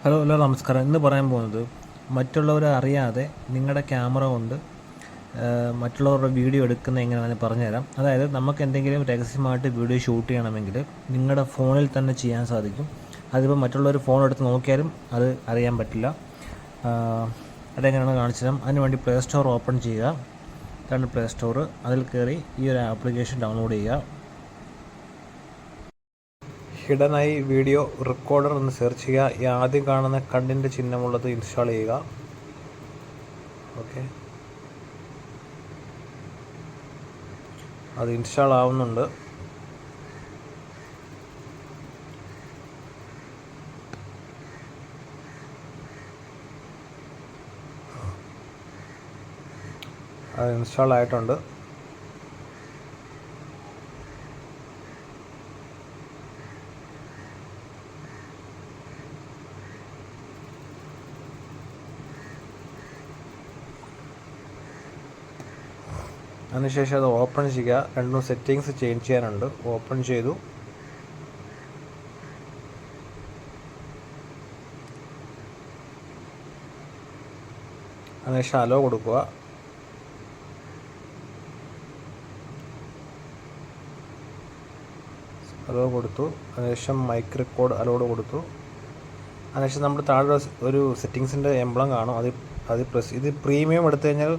Hello നമസ്കാരം. ഇന്ന് പറയാൻ പോകുന്നത് മറ്റുള്ളവരെ അറിയാതെ നിങ്ങളുടെ ക്യാമറ കൊണ്ട് മറ്റുള്ളവരുടെ വീഡിയോ എടുക്കുന്ന എങ്ങനെയാണെന്ന് പറഞ്ഞുതരാം. അതായത് നമുക്ക് എന്തെങ്കിലും രഹസ്യമായിട്ട് വീഡിയോ ഷൂട്ട് ചെയ്യണമെങ്കിൽ നിങ്ങളുടെ ഫോണിൽ തന്നെ ചെയ്യാൻ സാധിക്കും. അതിപ്പോൾ മറ്റുള്ളവർ ഫോൺ എടുത്ത് നോക്കിയാലും അത് അറിയാൻ പറ്റില്ല. അതെങ്ങനെയാണ് കാണിച്ചു തരാം. അതിനുവേണ്ടി പ്ലേ സ്റ്റോർ ഓപ്പൺ ചെയ്യുക. ഇതാണ് പ്ലേ സ്റ്റോർ. അതിൽ കയറി ഈ ഒരു ആപ്ലിക്കേഷൻ ഡൗൺലോഡ് ചെയ്യുക. ഹിഡനായി വീഡിയോ റെക്കോർഡർ എന്ന് സെർച്ച് ചെയ്യുക. ഈ ആദ്യം കാണുന്ന കണ്ണിൻ്റെ ചിഹ്നമുള്ളത് ഇൻസ്റ്റാൾ ചെയ്യുക. ഓക്കെ, അത് ഇൻസ്റ്റാൾ ആവുന്നുണ്ട്. അത് ഇൻസ്റ്റാൾ ആയിട്ടുണ്ട്. അതിനുശേഷം അത് ഓപ്പൺ ചെയ്യുക. രണ്ടും സെറ്റിങ്സ് ചേഞ്ച് ചെയ്യാനുണ്ട്. ഓപ്പൺ ചെയ്തു. അതിനുശേഷം അലോ കൊടുക്കുക. അലോ കൊടുത്തു. അതിനുശേഷം മൈക്ക് റെക്കോർഡ് അലോഡ് കൊടുത്തു. അതിനുശേഷം നമ്മൾ താഴെ ഒരു സെറ്റിങ്സിൻ്റെ എംബ്ലം കാണും. അത് പ്രസ്. ഇത് പ്രീമിയം എടുത്തു കഴിഞ്ഞാൽ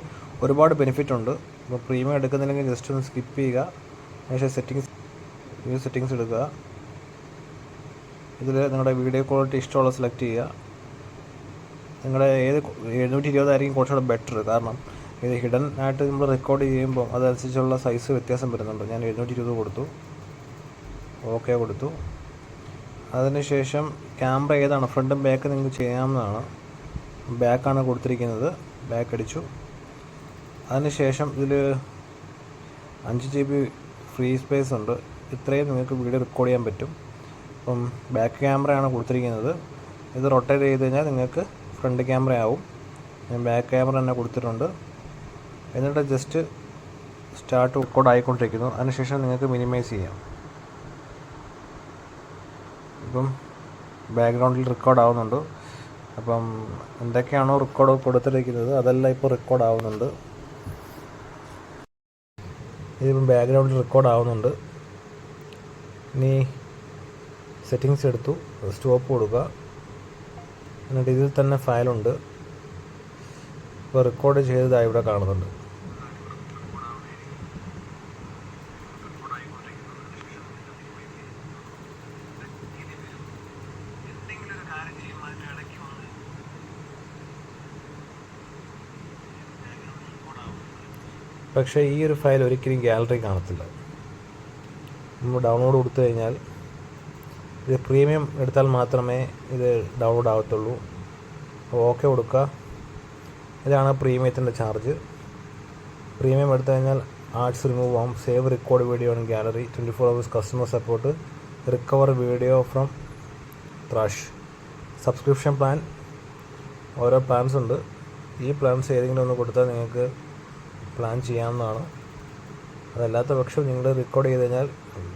ഒരുപാട് ബെനിഫിറ്റ് ഉണ്ട്. അപ്പോൾ പ്രീമിയം എടുക്കുന്നില്ലെങ്കിൽ ജസ്റ്റ് ഒന്ന് സ്കിപ്പ് ചെയ്യുക. അതിനുശേഷം സെറ്റിങ്സ് എടുക്കുക. ഇതിൽ നിങ്ങളുടെ വീഡിയോ ക്വാളിറ്റി ഇഷ്ടമുള്ള സെലക്ട് ചെയ്യുക. നിങ്ങളുടെ 720 ആയിരിക്കും കുറച്ചുകൂടെ ബെറ്റർ. കാരണം ഇത് ഹിഡൻ ആയിട്ട് നമ്മൾ റെക്കോർഡ് ചെയ്യുമ്പോൾ അതനുസരിച്ചുള്ള സൈസ് വ്യത്യാസം വരുന്നുണ്ട്. ഞാൻ 720 കൊടുത്തു. ഓക്കെ കൊടുത്തു. അതിനുശേഷം ക്യാമറ ഏതാണ്, ഫ്രണ്ടും ബാക്ക് നിങ്ങൾക്ക് ചെയ്യാവുന്നതാണ്. ബാക്കാണ് കൊടുത്തിരിക്കുന്നത്. ബാക്ക് അടിച്ചു. അതിനുശേഷം ഇതിൽ 5 GB ഫ്രീ സ്പേസ് ഉണ്ട്. ഇത്രയും നിങ്ങൾക്ക് വീഡിയോ റെക്കോർഡ് ചെയ്യാൻ പറ്റും. അപ്പം ബാക്ക് ക്യാമറയാണ് കൊടുത്തിരിക്കുന്നത്. ഇത് റൊട്ടേറ്റ് ചെയ്ത് കഴിഞ്ഞാൽ നിങ്ങൾക്ക് ഫ്രണ്ട് ക്യാമറ ആവും. ഞാൻ ബാക്ക് ക്യാമറ തന്നെ കൊടുത്തിട്ടുണ്ട്. എന്നിട്ട് ജസ്റ്റ് സ്റ്റാർട്ട് റെക്കോർഡ് ആയിക്കൊണ്ടിരിക്കുന്നു. അതിനുശേഷം നിങ്ങൾക്ക് മിനിമൈസ് ചെയ്യാം. ഇപ്പം ബാക്ക്ഗ്രൗണ്ടിൽ റെക്കോർഡ് ആവുന്നുണ്ട്. അപ്പം എന്തൊക്കെയാണോ റെക്കോർഡ് കൊടുത്തിരിക്കുന്നത് അതെല്ലാം ഇപ്പോൾ റെക്കോർഡ് ആവുന്നുണ്ട്. ഇതിപ്പം ബാക്ക്ഗ്രൗണ്ടിൽ റെക്കോർഡ് ആവുന്നുണ്ട്. ഇനി സെറ്റിങ്സ് എടുത്തു, സ്റ്റോപ്പ് കൊടുക്കുക. എന്നിട്ട് ഇതിൽ തന്നെ ഫയലുണ്ട്. ഇപ്പോൾ റെക്കോർഡ് ചെയ്തതായി ഇവിടെ കാണുന്നുണ്ട്. പക്ഷേ ഈ ഒരു ഫയൽ ഒരിക്കലും ഗാലറി കാണത്തില്ല. നമ്മൾ ഡൗൺലോഡ് കൊടുത്തു കഴിഞ്ഞാൽ ഇത് പ്രീമിയം എടുത്താൽ മാത്രമേ ഇത് ഡൗൺലോഡ് ആവത്തുള്ളൂ. ഓക്കെ കൊടുക്കുക. ഇതാണ് പ്രീമിയത്തിൻ്റെ ചാർജ്. പ്രീമിയം എടുത്തു കഴിഞ്ഞാൽ ആർട്സ് റിമൂവ് ആവും. Save record video in gallery, 24 hours customer support, recover video from thrash. Subscription plan, ഓരോ പ്ലാൻസ് ഉണ്ട്. ഈ പ്ലാൻസ് ഏതെങ്കിലും ഒന്ന് കൊടുത്താൽ നിങ്ങൾക്ക് പ്ലാൻ ചെയ്യാവുന്നതാണ്. അതല്ലാത്ത പക്ഷം നിങ്ങൾ റെക്കോർഡ് ചെയ്ത് കഴിഞ്ഞാൽ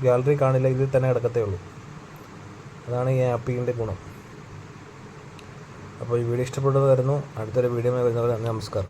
ഗാലറി കാണില്ല, ഇതിൽ തന്നെ കിടക്കത്തേ ഉള്ളൂ. അതാണ് ഈ ആപ്പിൻ്റെ ഗുണം. അപ്പോൾ ഈ വീഡിയോ ഇഷ്ടപ്പെട്ടതായിരുന്നു. അടുത്തൊരു വീഡിയോ വരുന്നവരെ നമസ്കാരം.